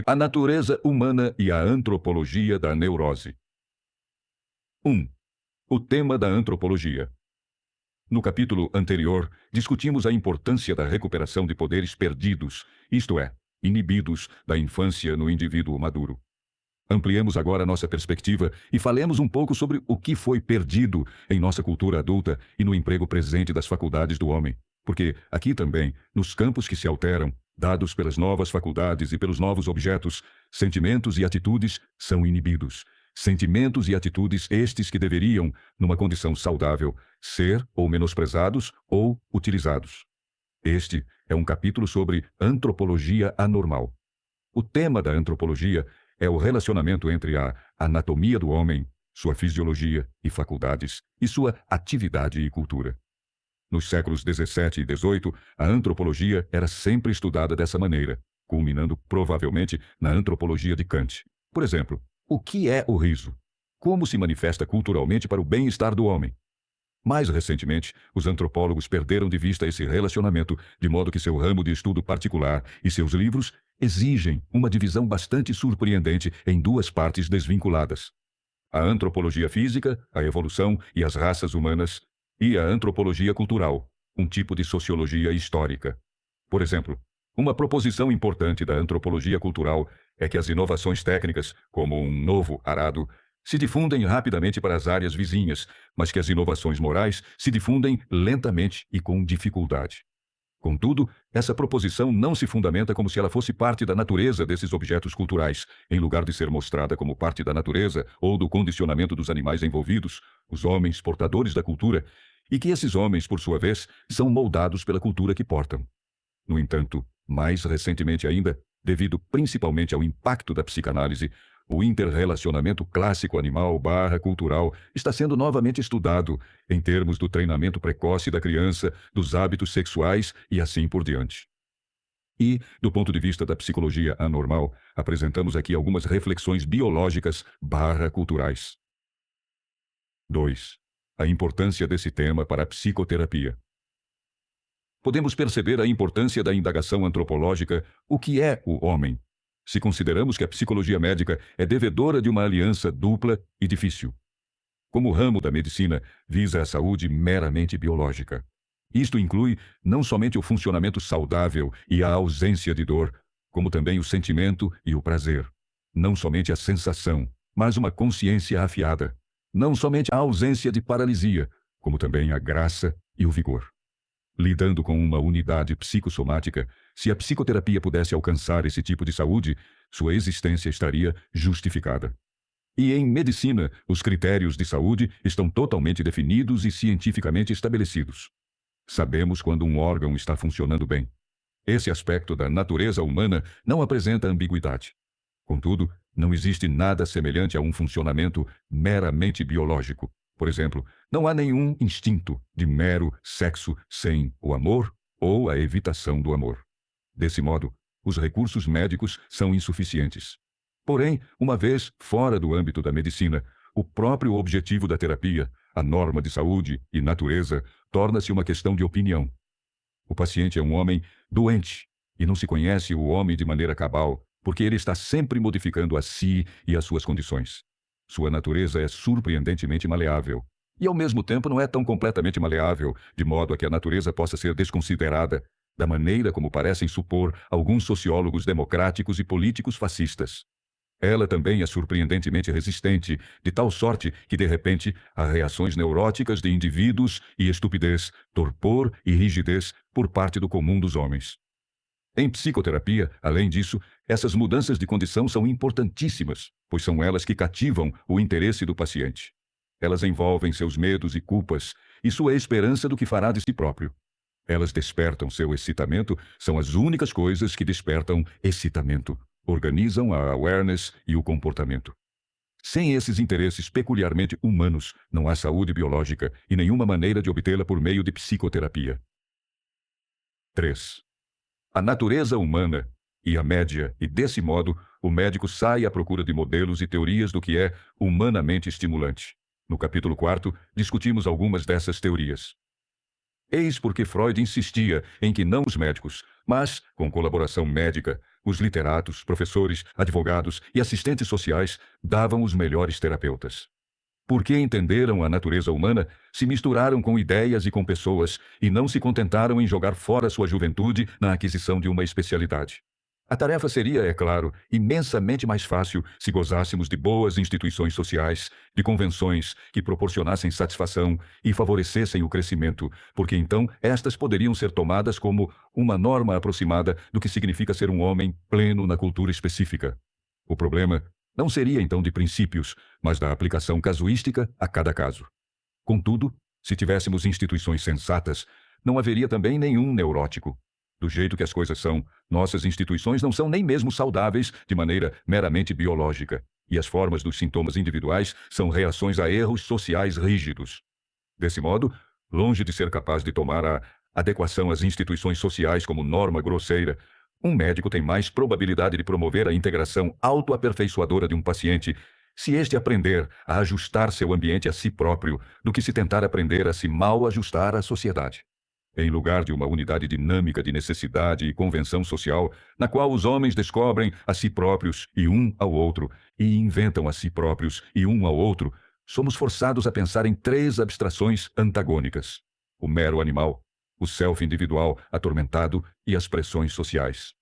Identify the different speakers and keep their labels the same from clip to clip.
Speaker 1: A natureza humana e a antropologia da neurose. 1. O tema da antropologia. No capítulo anterior, discutimos a importância da recuperação de poderes perdidos, isto é, inibidos, da infância no indivíduo maduro. Ampliemos agora nossa perspectiva e falemos um pouco sobre o que foi perdido em nossa cultura adulta e no emprego presente das faculdades do homem. Porque aqui também, nos campos que se alteram, dados pelas novas faculdades e pelos novos objetos, sentimentos e atitudes são inibidos. Sentimentos e atitudes estes que deveriam, numa condição saudável, ser ou menosprezados ou utilizados. Este é um capítulo sobre antropologia anormal. O tema da antropologia é o relacionamento entre a anatomia do homem, sua fisiologia e faculdades, e sua atividade e cultura. Nos séculos XVII e XVIII, a antropologia era sempre estudada dessa maneira, culminando provavelmente na antropologia de Kant. Por exemplo, o que é o riso? Como se manifesta culturalmente para o bem-estar do homem? Mais recentemente, os antropólogos perderam de vista esse relacionamento, de modo que seu ramo de estudo particular e seus livros exigem uma divisão bastante surpreendente em duas partes desvinculadas: a antropologia física, a evolução e as raças humanas, e a antropologia cultural, um tipo de sociologia histórica. Por exemplo, uma proposição importante da antropologia cultural é que as inovações técnicas, como um novo arado, se difundem rapidamente para as áreas vizinhas, mas que as inovações morais se difundem lentamente e com dificuldade. Contudo, essa proposição não se fundamenta como se ela fosse parte da natureza desses objetos culturais, em lugar de ser mostrada como parte da natureza ou do condicionamento dos animais envolvidos, os homens portadores da cultura, e que esses homens, por sua vez, são moldados pela cultura que portam. No entanto, mais recentemente ainda, devido principalmente ao impacto da psicanálise, o interrelacionamento clássico animal/cultural está sendo novamente estudado em termos do treinamento precoce da criança, dos hábitos sexuais e assim por diante. E, do ponto de vista da psicologia anormal, apresentamos aqui algumas reflexões biológicas/culturais. 2. A importância desse tema para a psicoterapia. Podemos perceber a importância da indagação antropológica: o que é o homem? Se consideramos que a psicologia médica é devedora de uma aliança dupla e difícil. Como ramo da medicina, visa a saúde meramente biológica. Isto inclui não somente o funcionamento saudável e a ausência de dor, como também o sentimento e o prazer. Não somente a sensação, mas uma consciência afiada. Não somente a ausência de paralisia, como também a graça e o vigor. Lidando com uma unidade psicossomática, se a psicoterapia pudesse alcançar esse tipo de saúde, sua existência estaria justificada. E em medicina, os critérios de saúde estão totalmente definidos e cientificamente estabelecidos. Sabemos quando um órgão está funcionando bem. Esse aspecto da natureza humana não apresenta ambiguidade. Contudo, não existe nada semelhante a um funcionamento meramente biológico. Por exemplo, não há nenhum instinto de mero sexo sem o amor ou a evitação do amor. Desse modo, os recursos médicos são insuficientes. Porém, uma vez fora do âmbito da medicina, o próprio objetivo da terapia, a norma de saúde e natureza, torna-se uma questão de opinião. O paciente é um homem doente e não se conhece o homem de maneira cabal, porque ele está sempre modificando a si e as suas condições. Sua natureza é surpreendentemente maleável. E ao mesmo tempo não é tão completamente maleável, de modo a que a natureza possa ser desconsiderada, da maneira como parecem supor alguns sociólogos democráticos e políticos fascistas. Ela também é surpreendentemente resistente, de tal sorte que, de repente, há reações neuróticas de indivíduos e estupidez, torpor e rigidez por parte do comum dos homens. Em psicoterapia, além disso, essas mudanças de condição são importantíssimas, pois são elas que cativam o interesse do paciente. Elas envolvem seus medos e culpas e sua esperança do que fará de si próprio. Elas despertam seu excitamento, são as únicas coisas que despertam excitamento, organizam a awareness e o comportamento. Sem esses interesses peculiarmente humanos, não há saúde biológica e nenhuma maneira de obtê-la por meio de psicoterapia. 3. A natureza humana e a média, e desse modo, o médico sai à procura de modelos e teorias do que é humanamente estimulante. No capítulo 4, discutimos algumas dessas teorias. Eis porque Freud insistia em que não os médicos, mas, com colaboração médica, Os literatos, professores, advogados e assistentes sociais davam os melhores terapeutas. Porque entenderam a natureza humana, se misturaram com ideias e com pessoas e não se contentaram em jogar fora sua juventude na aquisição de uma especialidade. A tarefa seria, é claro, imensamente mais fácil se gozássemos de boas instituições sociais, de convenções que proporcionassem satisfação e favorecessem o crescimento, porque então estas poderiam ser tomadas como uma norma aproximada do que significa ser um homem pleno na cultura específica. O problema não seria então de princípios, mas da aplicação casuística a cada caso. Contudo, se tivéssemos instituições sensatas, não haveria também nenhum neurótico. Do jeito que as coisas são, nossas instituições não são nem mesmo saudáveis de maneira meramente biológica, e as formas dos sintomas individuais são reações a erros sociais rígidos. Desse modo, longe de ser capaz de tomar a adequação às instituições sociais como norma grosseira, um médico tem mais probabilidade de promover a integração autoaperfeiçoadora de um paciente se este aprender a ajustar seu ambiente a si próprio do que se tentar aprender a se mal ajustar à sociedade. Em lugar de uma unidade dinâmica de necessidade e convenção social, na qual os homens descobrem a si próprios e um ao outro, e inventam a si próprios e um ao outro, somos forçados a pensar em três abstrações antagônicas: o mero animal, o self individual atormentado e as pressões sociais.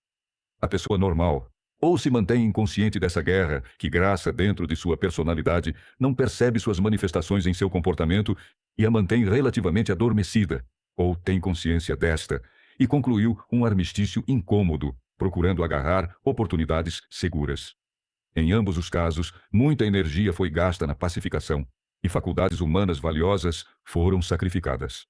Speaker 1: A pessoa normal ou se mantém inconsciente dessa guerra que graça dentro de sua personalidade, não percebe suas manifestações em seu comportamento e a mantém relativamente adormecida, ou tem consciência desta, e concluiu um armistício incômodo, procurando agarrar oportunidades seguras. Em ambos os casos, muita energia foi gasta na pacificação, e faculdades humanas valiosas foram sacrificadas.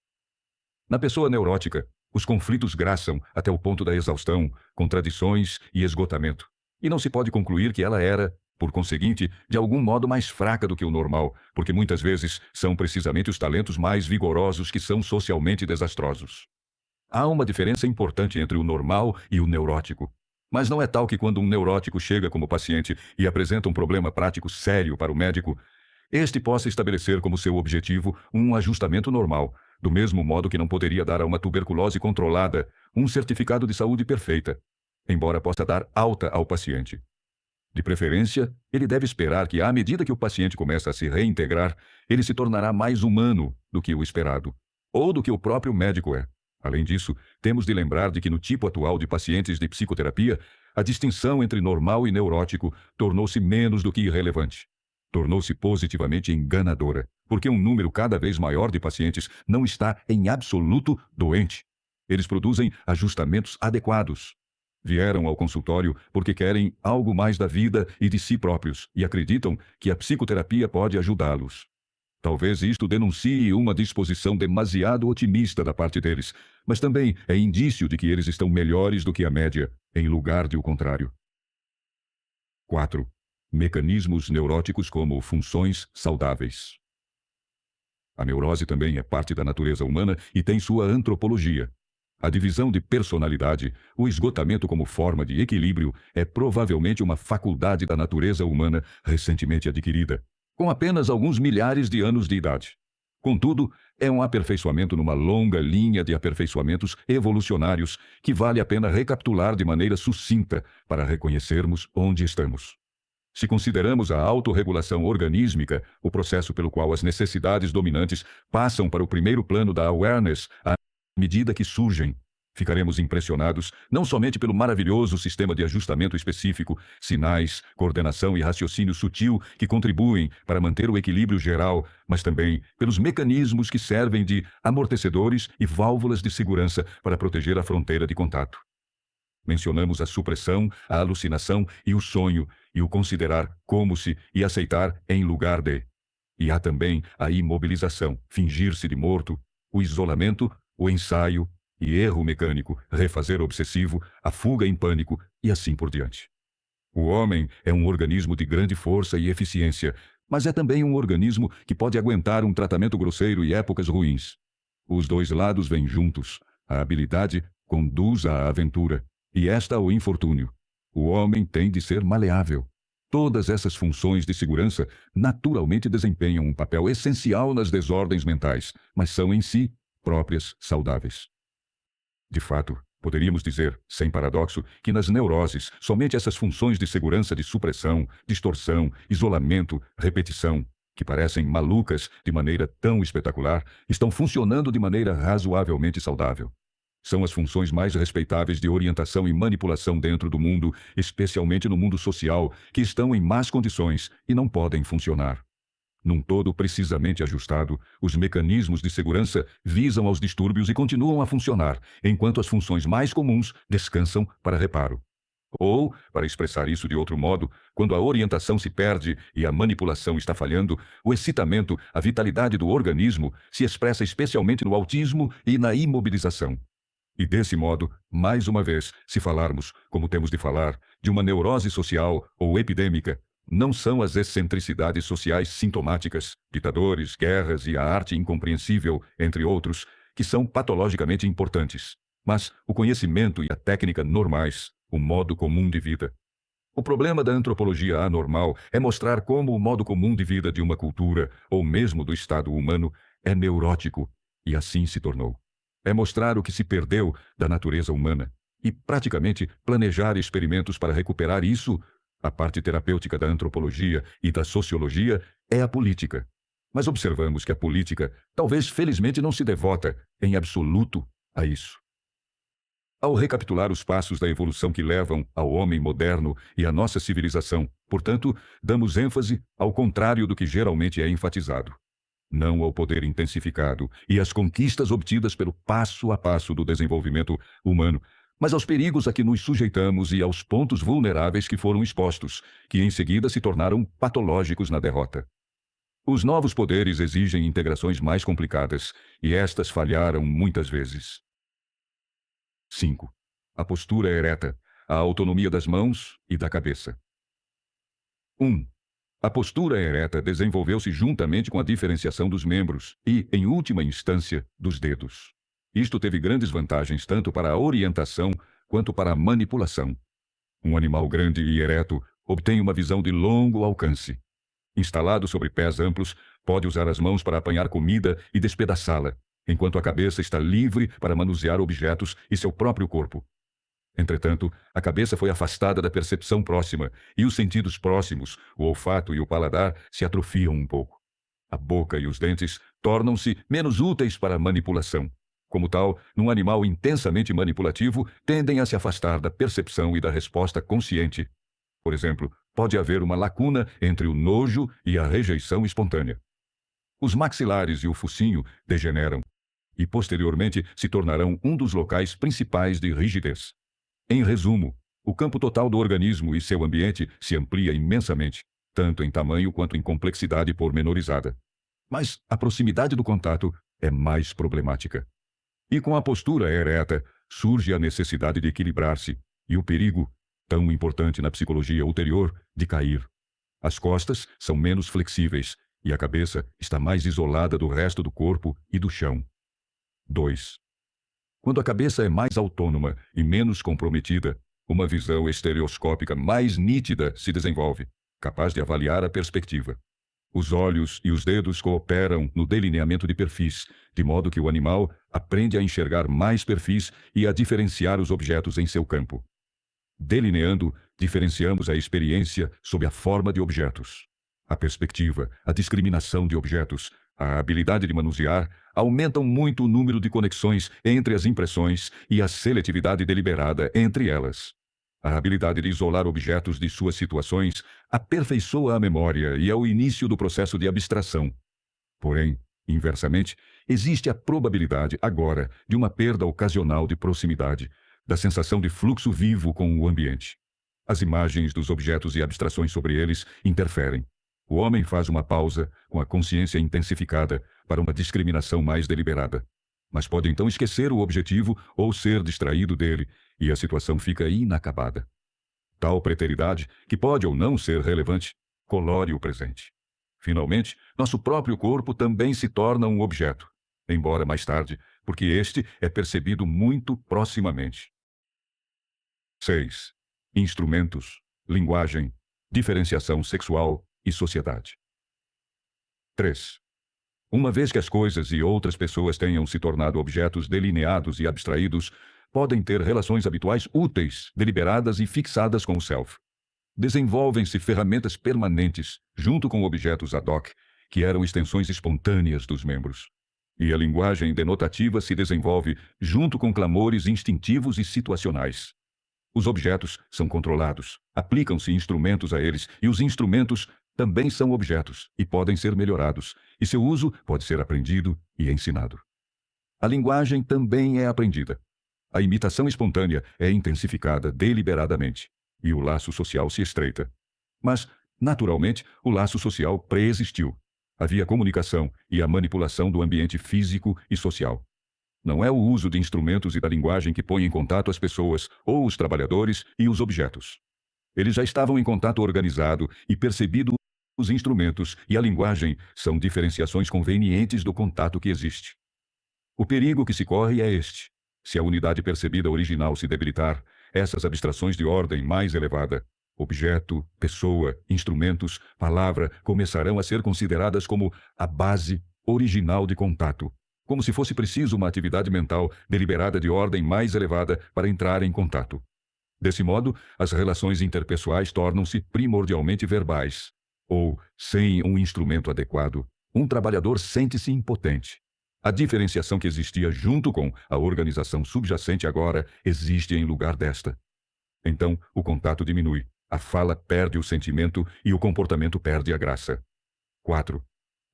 Speaker 1: Na pessoa neurótica, os conflitos graçam até o ponto da exaustão, contradições e esgotamento, e não se pode concluir que ela era, por conseguinte, de algum modo mais fraca do que o normal, porque muitas vezes são precisamente os talentos mais vigorosos que são socialmente desastrosos. Há uma diferença importante entre o normal e o neurótico, mas não é tal que quando um neurótico chega como paciente e apresenta um problema prático sério para o médico, este possa estabelecer como seu objetivo um ajustamento normal, do mesmo modo que não poderia dar a uma tuberculose controlada um certificado de saúde perfeita, embora possa dar alta ao paciente. De preferência, ele deve esperar que, à medida que o paciente começa a se reintegrar, ele se tornará mais humano do que o esperado, ou do que o próprio médico é. Além disso, temos de lembrar de que no tipo atual de pacientes de psicoterapia, a distinção entre normal e neurótico tornou-se menos do que irrelevante. Tornou-se positivamente enganadora, porque um número cada vez maior de pacientes não está em absoluto doente. Eles produzem ajustamentos adequados. Vieram ao consultório porque querem algo mais da vida e de si próprios e acreditam que a psicoterapia pode ajudá-los. Talvez isto denuncie uma disposição demasiado otimista da parte deles, mas também é indício de que eles estão melhores do que a média, em lugar de o contrário. 4. Mecanismos neuróticos como funções saudáveis. A neurose também é parte da natureza humana e tem sua antropologia. A divisão de personalidade, o esgotamento como forma de equilíbrio, é provavelmente uma faculdade da natureza humana recentemente adquirida, com apenas alguns milhares de anos de idade. Contudo, é um aperfeiçoamento numa longa linha de aperfeiçoamentos evolucionários que vale a pena recapitular de maneira sucinta para reconhecermos onde estamos. Se consideramos a autorregulação organísmica, o processo pelo qual as necessidades dominantes passam para o primeiro plano da awareness à medida que surgem, ficaremos impressionados não somente pelo maravilhoso sistema de ajustamento específico, sinais, coordenação e raciocínio sutil que contribuem para manter o equilíbrio geral, mas também pelos mecanismos que servem de amortecedores e válvulas de segurança para proteger a fronteira de contato. Mencionamos a supressão, a alucinação e o sonho, e o considerar como se e aceitar em lugar de. E há também a imobilização, fingir-se de morto, o isolamento, o ensaio e erro mecânico, refazer obsessivo, a fuga em pânico e assim por diante. O homem é um organismo de grande força e eficiência, mas é também um organismo que pode aguentar um tratamento grosseiro e épocas ruins. Os dois lados vêm juntos. A habilidade conduz à aventura, e esta ao infortúnio. O homem tem de ser maleável. Todas essas funções de segurança naturalmente desempenham um papel essencial nas desordens mentais, mas são em si próprias saudáveis. De fato, Poderíamos dizer, sem paradoxo, que nas neuroses, somente essas funções de segurança de supressão, distorção, isolamento, repetição, que parecem malucas de maneira tão espetacular, estão funcionando de maneira razoavelmente saudável. São as funções mais respeitáveis de orientação e manipulação dentro do mundo, especialmente no mundo social, que estão em más condições e não podem funcionar. Num todo precisamente ajustado, os mecanismos de segurança visam aos distúrbios e continuam a funcionar, enquanto as funções mais comuns descansam para reparo. Ou, para expressar isso de outro modo, quando a orientação se perde e a manipulação está falhando, o excitamento, a vitalidade do organismo se expressa especialmente no autismo e na imobilização. E desse modo, mais uma vez, se falarmos, como temos de falar, de uma neurose social ou epidêmica, não são as excentricidades sociais sintomáticas, ditadores, guerras e a arte incompreensível, entre outros, que são patologicamente importantes, mas o conhecimento e a técnica normais, o modo comum de vida. O problema da antropologia anormal é mostrar como o modo comum de vida de uma cultura, ou mesmo do estado humano, é neurótico, e assim se tornou. É mostrar o que se perdeu da natureza humana e, praticamente, planejar experimentos para recuperar isso. A parte terapêutica da antropologia e da sociologia é a política. Mas observamos que a política, talvez felizmente, não se devota, em absoluto, a isso. Ao recapitular os passos da evolução que levam ao homem moderno e à nossa civilização, portanto, damos ênfase ao contrário do que geralmente é enfatizado. Não ao poder intensificado e às conquistas obtidas pelo passo a passo do desenvolvimento humano, mas aos perigos a que nos sujeitamos e aos pontos vulneráveis que foram expostos, que em seguida se tornaram patológicos na derrota. Os novos poderes exigem integrações mais complicadas, e estas falharam muitas vezes. 5. A postura ereta, a autonomia das mãos e da cabeça. 1. A postura ereta desenvolveu-se juntamente com a diferenciação dos membros e, em última instância, dos dedos. Isto teve grandes vantagens tanto para a orientação quanto para a manipulação. Um animal grande e ereto obtém uma visão de longo alcance. Instalado sobre pés amplos, pode usar as mãos para apanhar comida e despedaçá-la, enquanto a cabeça está livre para manusear objetos e seu próprio corpo. Entretanto, a cabeça foi afastada da percepção próxima, e os sentidos próximos, o olfato e o paladar, se atrofiam um pouco. A boca e os dentes tornam-se menos úteis para a manipulação. Como tal, num animal intensamente manipulativo, tendem a se afastar da percepção e da resposta consciente. Por exemplo, pode haver uma lacuna entre o nojo e a rejeição espontânea. Os maxilares e o focinho degeneram, e posteriormente se tornarão um dos locais principais de rigidez. Em resumo, o campo total do organismo e seu ambiente se amplia imensamente, tanto em tamanho quanto em complexidade pormenorizada. Mas a proximidade do contato é mais problemática. E com a postura ereta, surge a necessidade de equilibrar-se e o perigo, tão importante na psicologia ulterior, de cair. As costas são menos flexíveis e a cabeça está mais isolada do resto do corpo e do chão. 2. Quando a cabeça é mais autônoma e menos comprometida, uma visão estereoscópica mais nítida se desenvolve, capaz de avaliar a perspectiva. Os olhos e os dedos cooperam no delineamento de perfis, de modo que o animal aprende a enxergar mais perfis e a diferenciar os objetos em seu campo. Delineando, diferenciamos a experiência sob a forma de objetos. A perspectiva, a discriminação de objetos, a habilidade de manusear aumentam muito o número de conexões entre as impressões e a seletividade deliberada entre elas. A habilidade de isolar objetos de suas situações aperfeiçoa a memória e é o início do processo de abstração. Porém, inversamente, existe a probabilidade, agora, de uma perda ocasional de proximidade, da sensação de fluxo vivo com o ambiente. As imagens dos objetos e abstrações sobre eles interferem. O homem faz uma pausa, com a consciência intensificada, para uma discriminação mais deliberada. Mas pode então esquecer o objetivo ou ser distraído dele, e a situação fica inacabada. Tal preteridade, que pode ou não ser relevante, colore o presente. Finalmente, nosso próprio corpo também se torna um objeto, embora mais tarde, porque este é percebido muito proximamente. 6. Instrumentos, linguagem, diferenciação sexual e sociedade. 3. Uma vez que as coisas e outras pessoas tenham se tornado objetos delineados e abstraídos, podem ter relações habituais úteis, deliberadas e fixadas com o self. Desenvolvem-se ferramentas permanentes, junto com objetos ad hoc, que eram extensões espontâneas dos membros. E a linguagem denotativa se desenvolve junto com clamores instintivos e situacionais. Os objetos são controlados, aplicam-se instrumentos a eles, e os instrumentos também são objetos e podem ser melhorados, e seu uso pode ser aprendido e ensinado. A linguagem também é aprendida. A imitação espontânea é intensificada deliberadamente, e o laço social se estreita. Mas, naturalmente, o laço social preexistiu. Havia comunicação e a manipulação do ambiente físico e social. Não é o uso de instrumentos e da linguagem que põe em contato as pessoas, ou os trabalhadores e os objetos. Eles já estavam em contato organizado e percebido. Os instrumentos e a linguagem são diferenciações convenientes do contato que existe. O perigo que se corre é este. Se a unidade percebida original se debilitar, essas abstrações de ordem mais elevada, objeto, pessoa, instrumentos, palavra, começarão a ser consideradas como a base original de contato, como se fosse preciso uma atividade mental deliberada de ordem mais elevada para entrar em contato. Desse modo, as relações interpessoais tornam-se primordialmente verbais. Ou, sem um instrumento adequado, um trabalhador sente-se impotente. A diferenciação que existia junto com a organização subjacente agora existe em lugar desta. Então, o contato diminui, a fala perde o sentimento e o comportamento perde a graça. 4.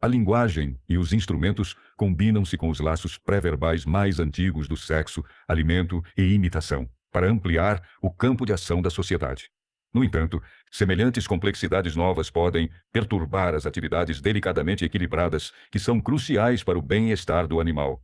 Speaker 1: A linguagem e os instrumentos combinam-se com os laços pré-verbais mais antigos do sexo, alimento e imitação, para ampliar o campo de ação da sociedade. No entanto, semelhantes complexidades novas podem perturbar as atividades delicadamente equilibradas que são cruciais para o bem-estar do animal.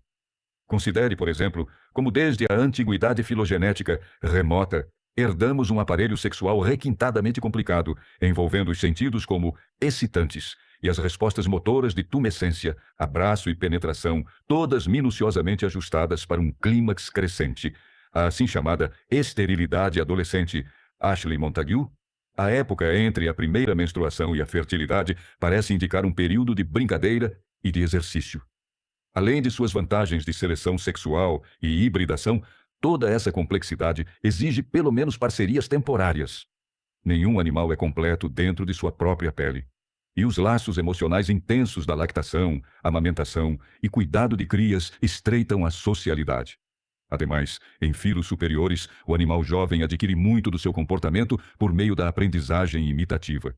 Speaker 1: Considere, por exemplo, como desde a antiguidade filogenética remota, herdamos um aparelho sexual requintadamente complicado, envolvendo os sentidos como excitantes e as respostas motoras de tumescência, abraço e penetração, todas minuciosamente ajustadas para um clímax crescente, a assim chamada esterilidade adolescente. Ashley Montague, a época entre a primeira menstruação e a fertilidade parece indicar um período de brincadeira e de exercício. Além de suas vantagens de seleção sexual e hibridação, toda essa complexidade exige pelo menos parcerias temporárias. Nenhum animal é completo dentro de sua própria pele. E os laços emocionais intensos da lactação, amamentação e cuidado de crias estreitam a socialidade. Ademais, em filos superiores, o animal jovem adquire muito do seu comportamento por meio da aprendizagem imitativa.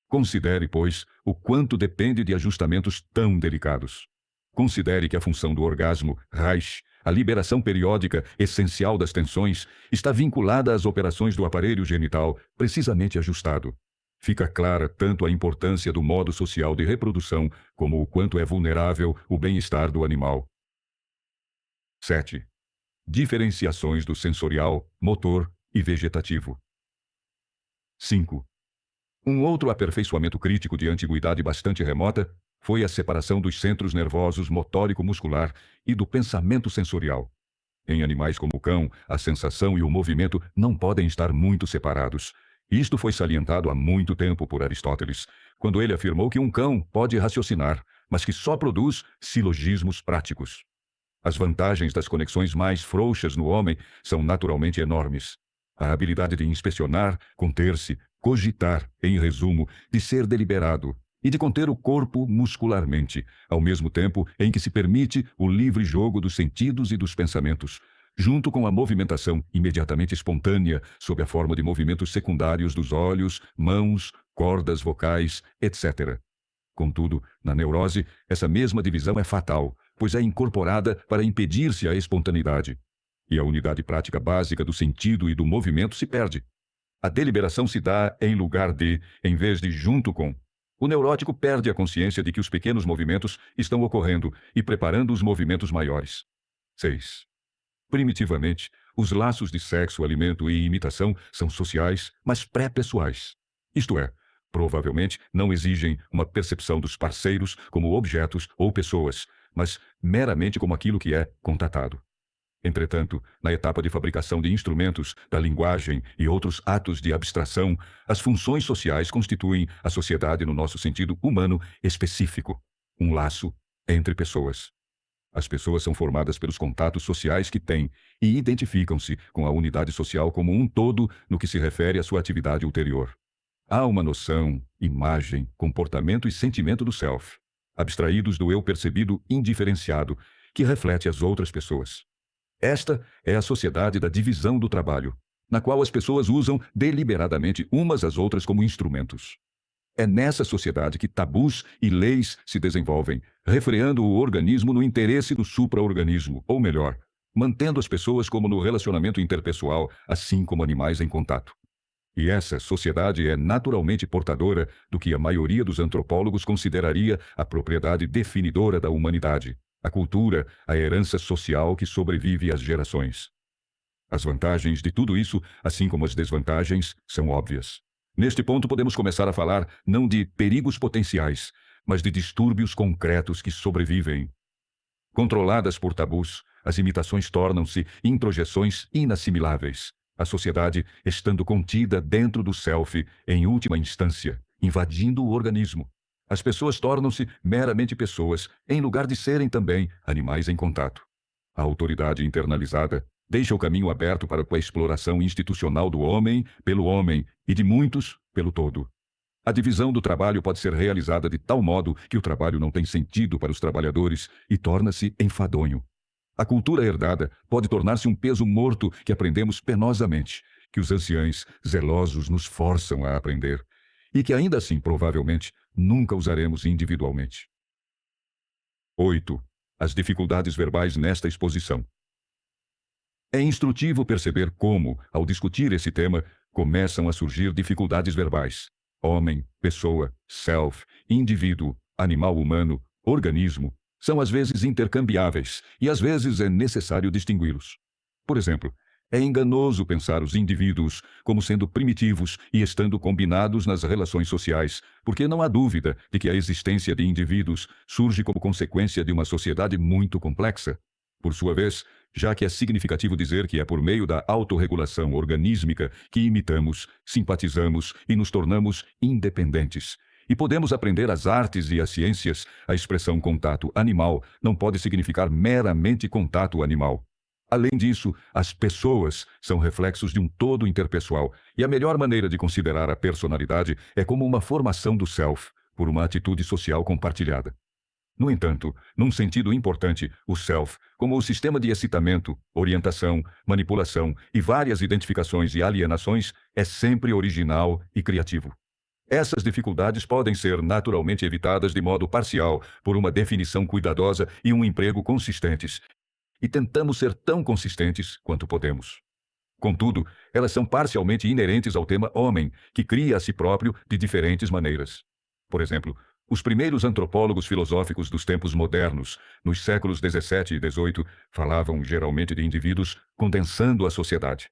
Speaker 1: Considere, pois, o quanto depende de ajustamentos tão delicados. Considere que a função do orgasmo, Reich, a liberação periódica essencial das tensões, está vinculada às operações do aparelho genital precisamente ajustado. Fica clara tanto a importância do modo social de reprodução como o quanto é vulnerável o bem-estar do animal. 7. Diferenciações do sensorial, motor e vegetativo. 5. Um outro aperfeiçoamento crítico de antiguidade bastante remota foi a separação dos centros nervosos motórico-muscular e do pensamento sensorial. Em animais como o cão, a sensação e o movimento não podem estar muito separados. Isto foi salientado há muito tempo por Aristóteles, quando ele afirmou que um cão pode raciocinar, mas que só produz silogismos práticos. As vantagens das conexões mais frouxas no homem são naturalmente enormes. A habilidade de inspecionar, conter-se, cogitar, em resumo, de ser deliberado e de conter o corpo muscularmente, ao mesmo tempo em que se permite o livre jogo dos sentidos e dos pensamentos, junto com a movimentação imediatamente espontânea sob a forma de movimentos secundários dos olhos, mãos, cordas vocais, etc. Contudo, na neurose, essa mesma divisão é fatal, pois é incorporada para impedir-se a espontaneidade. E a unidade prática básica do sentido e do movimento se perde. A deliberação se dá em lugar de, em vez de junto com. O neurótico perde a consciência de que os pequenos movimentos estão ocorrendo e preparando os movimentos maiores. 6. Primitivamente, os laços de sexo, alimento e imitação são sociais, mas pré-pessoais. Isto é, provavelmente não exigem uma percepção dos parceiros como objetos ou pessoas, mas meramente como aquilo que é contatado. Entretanto, na etapa de fabricação de instrumentos, da linguagem e outros atos de abstração, as funções sociais constituem a sociedade no nosso sentido humano específico, um laço entre pessoas. As pessoas são formadas pelos contatos sociais que têm e identificam-se com a unidade social como um todo no que se refere à sua atividade ulterior. Há uma noção, imagem, comportamento e sentimento do self, abstraídos do eu percebido indiferenciado, que reflete as outras pessoas. Esta é a sociedade da divisão do trabalho, na qual as pessoas usam deliberadamente umas às outras como instrumentos. É nessa sociedade que tabus e leis se desenvolvem, refreando o organismo no interesse do supra-organismo, ou melhor, mantendo as pessoas como no relacionamento interpessoal, assim como animais em contato. E essa sociedade é naturalmente portadora do que a maioria dos antropólogos consideraria a propriedade definidora da humanidade, a cultura, a herança social que sobrevive às gerações. As vantagens de tudo isso, assim como as desvantagens, são óbvias. Neste ponto, podemos começar a falar não de perigos potenciais, mas de distúrbios concretos que sobrevivem. Controladas por tabus, as imitações tornam-se introjeções inassimiláveis. A sociedade estando contida dentro do self, em última instância, invadindo o organismo. As pessoas tornam-se meramente pessoas, em lugar de serem também animais em contato. A autoridade internalizada deixa o caminho aberto para a exploração institucional do homem pelo homem e de muitos pelo todo. A divisão do trabalho pode ser realizada de tal modo que o trabalho não tem sentido para os trabalhadores e torna-se enfadonho. A cultura herdada pode tornar-se um peso morto que aprendemos penosamente, que os anciães zelosos nos forçam a aprender, e que ainda assim, provavelmente, nunca usaremos individualmente. 8. As dificuldades verbais nesta exposição. É instrutivo perceber como, ao discutir esse tema, começam a surgir dificuldades verbais. Homem, pessoa, self, indivíduo, animal humano, organismo, são às vezes intercambiáveis e às vezes é necessário distingui-los. Por exemplo, é enganoso pensar os indivíduos como sendo primitivos e estando combinados nas relações sociais, porque não há dúvida de que a existência de indivíduos surge como consequência de uma sociedade muito complexa. Por sua vez, já que é significativo dizer que é por meio da autorregulação organísmica que imitamos, simpatizamos e nos tornamos independentes. E podemos aprender as artes e as ciências, a expressão contato animal não pode significar meramente contato animal. Além disso, as pessoas são reflexos de um todo interpessoal, e a melhor maneira de considerar a personalidade é como uma formação do self, por uma atitude social compartilhada. No entanto, num sentido importante, o self, como o sistema de excitamento, orientação, manipulação e várias identificações e alienações, é sempre original e criativo. Essas dificuldades podem ser naturalmente evitadas de modo parcial por uma definição cuidadosa e um emprego consistentes, e tentamos ser tão consistentes quanto podemos. Contudo, elas são parcialmente inerentes ao tema homem, que cria a si próprio de diferentes maneiras. Por exemplo, os primeiros antropólogos filosóficos dos tempos modernos, nos séculos XVII e XVIII, falavam geralmente de indivíduos condensando a sociedade.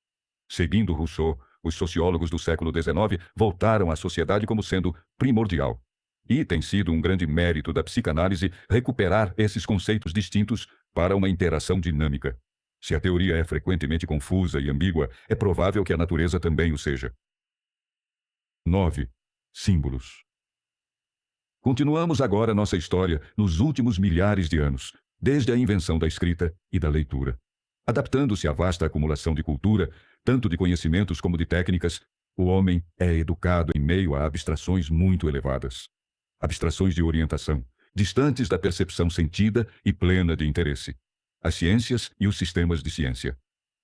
Speaker 1: Seguindo Rousseau, os sociólogos do século XIX voltaram à sociedade como sendo primordial. E tem sido um grande mérito da psicanálise recuperar esses conceitos distintos para uma interação dinâmica. Se a teoria é frequentemente confusa e ambígua, é provável que a natureza também o seja. 9. Símbolos. Continuamos agora nossa história nos últimos milhares de anos, desde a invenção da escrita e da leitura. Adaptando-se à vasta acumulação de cultura, tanto de conhecimentos como de técnicas, o homem é educado em meio a abstrações muito elevadas. Abstrações de orientação, distantes da percepção sentida e plena de interesse. As ciências e os sistemas de ciência.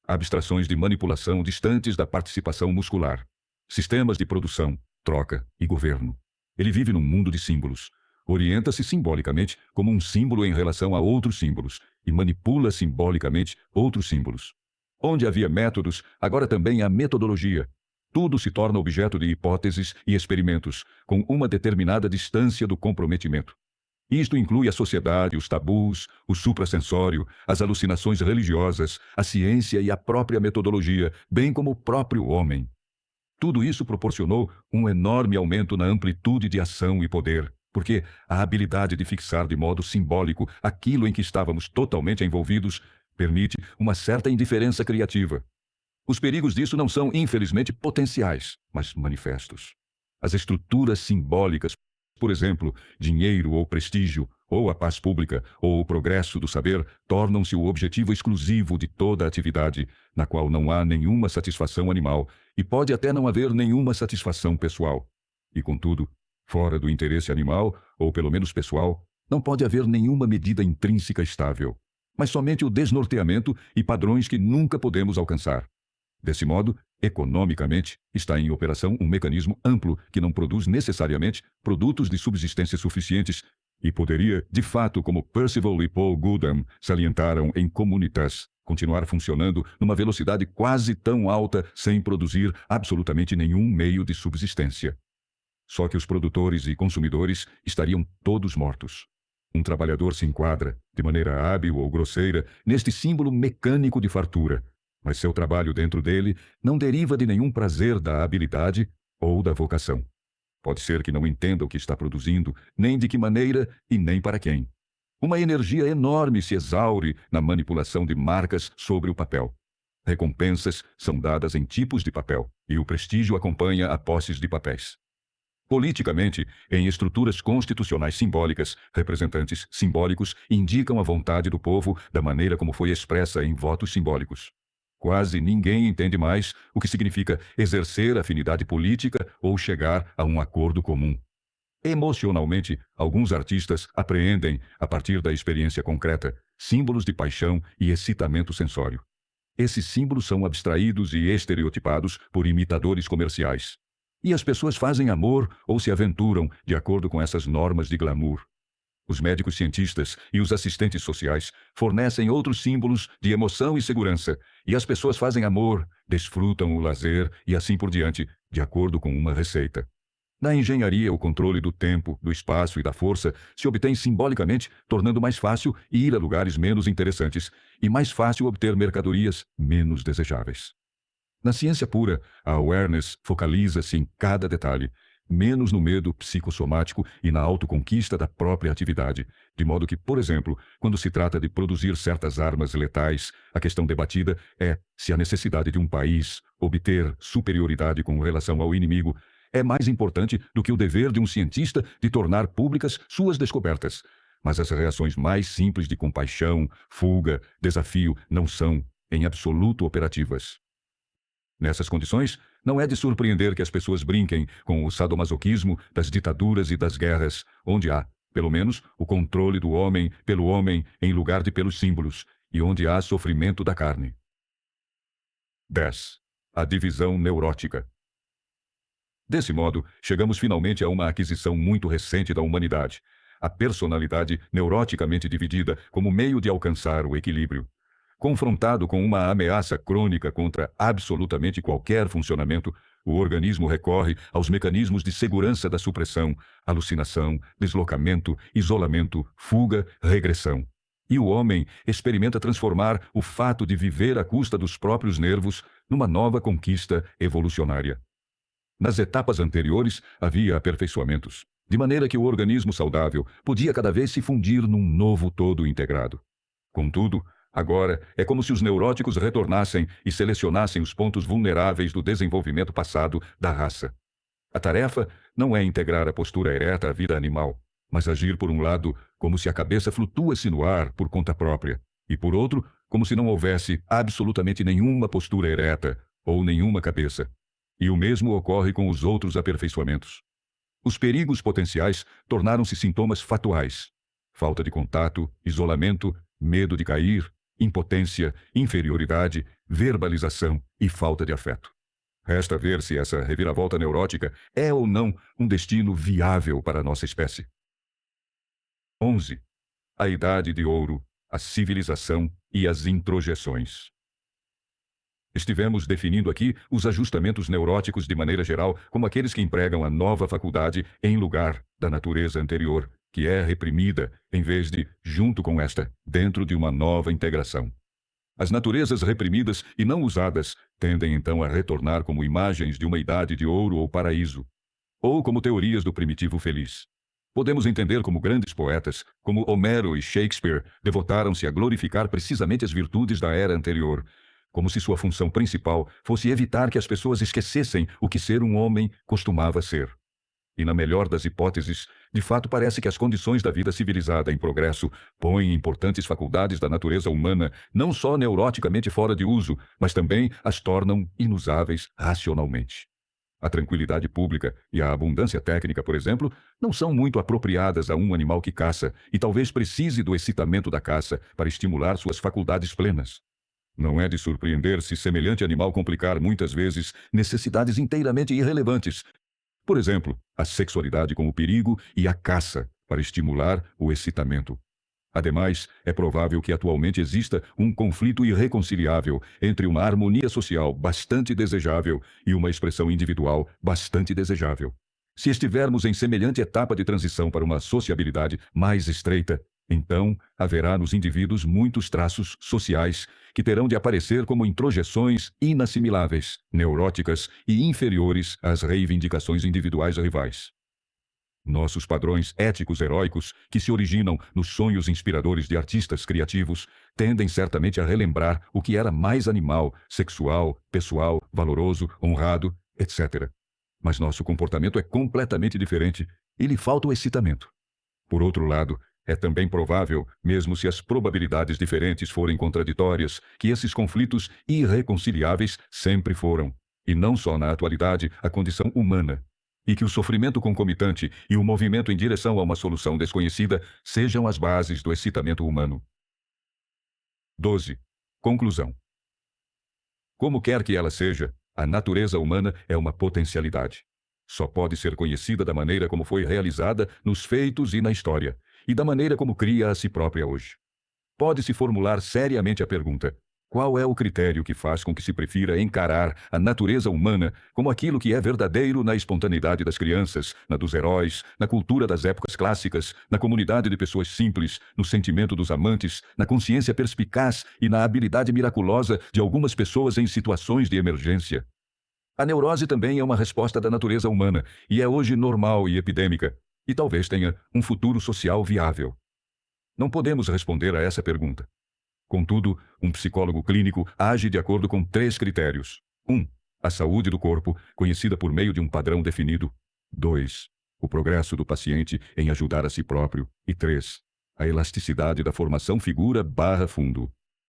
Speaker 1: Abstrações de manipulação distantes da participação muscular. Sistemas de produção, troca e governo. Ele vive num mundo de símbolos. Orienta-se simbolicamente como um símbolo em relação a outros símbolos e manipula simbolicamente outros símbolos. Onde havia métodos, agora também há metodologia. Tudo se torna objeto de hipóteses e experimentos, com uma determinada distância do comprometimento. Isto inclui a sociedade, os tabus, o suprassensório, as alucinações religiosas, a ciência e a própria metodologia, bem como o próprio homem. Tudo isso proporcionou um enorme aumento na amplitude de ação e poder, porque a habilidade de fixar de modo simbólico aquilo em que estávamos totalmente envolvidos permite uma certa indiferença criativa. Os perigos disso não são, infelizmente, potenciais, mas manifestos. As estruturas simbólicas Por exemplo, dinheiro ou prestígio, ou a paz pública, ou o progresso do saber, tornam-se o objetivo exclusivo de toda atividade, na qual não há nenhuma satisfação animal, e pode até não haver nenhuma satisfação pessoal. E, contudo, fora do interesse animal, ou pelo menos pessoal, não pode haver nenhuma medida intrínseca estável, mas somente o desnorteamento e padrões que nunca podemos alcançar. Desse modo, economicamente, está em operação um mecanismo amplo que não produz necessariamente produtos de subsistência suficientes e poderia, de fato, como Percival e Paul Goodham salientaram em Communitas, continuar funcionando numa velocidade quase tão alta sem produzir absolutamente nenhum meio de subsistência. Só que os produtores e consumidores estariam todos mortos. Um trabalhador se enquadra, de maneira hábil ou grosseira, neste símbolo mecânico de fartura, mas seu trabalho dentro dele não deriva de nenhum prazer da habilidade ou da vocação. Pode ser que não entenda o que está produzindo, nem de que maneira e nem para quem. Uma energia enorme se exaure na manipulação de marcas sobre o papel. Recompensas são dadas em tipos de papel, e o prestígio acompanha a posses de papéis. Politicamente, em estruturas constitucionais simbólicas, representantes simbólicos indicam a vontade do povo da maneira como foi expressa em votos simbólicos. Quase ninguém entende mais o que significa exercer afinidade política ou chegar a um acordo comum. Emocionalmente, alguns artistas apreendem, a partir da experiência concreta, símbolos de paixão e excitamento sensório. Esses símbolos são abstraídos e estereotipados por imitadores comerciais. E as pessoas fazem amor ou se aventuram de acordo com essas normas de glamour. Os médicos cientistas e os assistentes sociais fornecem outros símbolos de emoção e segurança, e as pessoas fazem amor, desfrutam o lazer e assim por diante, de acordo com uma receita. Na engenharia, o controle do tempo, do espaço e da força se obtém simbolicamente, tornando mais fácil ir a lugares menos interessantes e mais fácil obter mercadorias menos desejáveis. Na ciência pura, a awareness focaliza-se em cada detalhe, menos no medo psicossomático e na autoconquista da própria atividade, de modo que, por exemplo, quando se trata de produzir certas armas letais, a questão debatida é se a necessidade de um país obter superioridade com relação ao inimigo é mais importante do que o dever de um cientista de tornar públicas suas descobertas. Mas as reações mais simples de compaixão, fuga, desafio não são, em absoluto, operativas. Nessas condições, não é de surpreender que as pessoas brinquem com o sadomasoquismo das ditaduras e das guerras, onde há, pelo menos, o controle do homem pelo homem em lugar de pelos símbolos, e onde há sofrimento da carne. 10. A divisão neurótica. Desse modo, chegamos finalmente a uma aquisição muito recente da humanidade, a personalidade neuroticamente dividida como meio de alcançar o equilíbrio. Confrontado com uma ameaça crônica contra absolutamente qualquer funcionamento, o organismo recorre aos mecanismos de segurança da supressão, alucinação, deslocamento, isolamento, fuga, regressão. E o homem experimenta transformar o fato de viver à custa dos próprios nervos numa nova conquista evolucionária. Nas etapas anteriores, havia aperfeiçoamentos, de maneira que o organismo saudável podia cada vez se fundir num novo todo integrado. Contudo, agora, é como se os neuróticos retornassem e selecionassem os pontos vulneráveis do desenvolvimento passado da raça. A tarefa não é integrar a postura ereta à vida animal, mas agir por um lado como se a cabeça flutuasse no ar por conta própria, e por outro, como se não houvesse absolutamente nenhuma postura ereta ou nenhuma cabeça. E o mesmo ocorre com os outros aperfeiçoamentos. Os perigos potenciais tornaram-se sintomas fatuais. Falta de contato, isolamento, medo de cair, impotência, inferioridade, verbalização e falta de afeto. Resta ver se essa reviravolta neurótica é ou não um destino viável para a nossa espécie. 11. A Idade de Ouro, a civilização e as introjeções. Estivemos definindo aqui os ajustamentos neuróticos de maneira geral como aqueles que empregam a nova faculdade em lugar da natureza anterior, que é reprimida, em vez de, junto com esta, dentro de uma nova integração. As naturezas reprimidas e não usadas tendem então a retornar como imagens de uma idade de ouro ou paraíso, ou como teorias do primitivo feliz. Podemos entender como grandes poetas, como Homero e Shakespeare, devotaram-se a glorificar precisamente as virtudes da era anterior, como se sua função principal fosse evitar que as pessoas esquecessem o que ser um homem costumava ser. E na melhor das hipóteses, de fato parece que as condições da vida civilizada em progresso põem importantes faculdades da natureza humana não só neuroticamente fora de uso, mas também as tornam inusáveis racionalmente. A tranquilidade pública e a abundância técnica, por exemplo, não são muito apropriadas a um animal que caça e talvez precise do excitamento da caça para estimular suas faculdades plenas. Não é de surpreender se semelhante animal complicar muitas vezes necessidades inteiramente irrelevantes. Por exemplo, a sexualidade com o perigo e a caça para estimular o excitamento. Ademais, é provável que atualmente exista um conflito irreconciliável entre uma harmonia social bastante desejável e uma expressão individual bastante desejável. Se estivermos em semelhante etapa de transição para uma sociabilidade mais estreita, então haverá nos indivíduos muitos traços sociais que terão de aparecer como introjeções inassimiláveis, neuróticas e inferiores às reivindicações individuais rivais. Nossos padrões éticos heróicos, que se originam nos sonhos inspiradores de artistas criativos, tendem certamente a relembrar o que era mais animal, sexual, pessoal, valoroso, honrado, etc. Mas nosso comportamento é completamente diferente e lhe falta o excitamento. Por outro lado, é também provável, mesmo se as probabilidades diferentes forem contraditórias, que esses conflitos irreconciliáveis sempre foram, e não só na atualidade, a condição humana, e que o sofrimento concomitante e o movimento em direção a uma solução desconhecida sejam as bases do excitamento humano. 12. Conclusão. Como quer que ela seja, a natureza humana é uma potencialidade. Só pode ser conhecida da maneira como foi realizada nos feitos e na história, e da maneira como cria a si própria hoje. Pode-se formular seriamente a pergunta: qual é o critério que faz com que se prefira encarar a natureza humana como aquilo que é verdadeiro na espontaneidade das crianças, na dos heróis, na cultura das épocas clássicas, na comunidade de pessoas simples, no sentimento dos amantes, na consciência perspicaz e na habilidade miraculosa de algumas pessoas em situações de emergência? A neurose também é uma resposta da natureza humana e é hoje normal e epidêmica, e talvez tenha um futuro social viável. Não podemos responder a essa pergunta. Contudo, um psicólogo clínico age de acordo com 3 critérios. 1. A saúde do corpo, conhecida por meio de um padrão definido. 2. O progresso do paciente em ajudar a si próprio. E 3. A elasticidade da formação figura/fundo.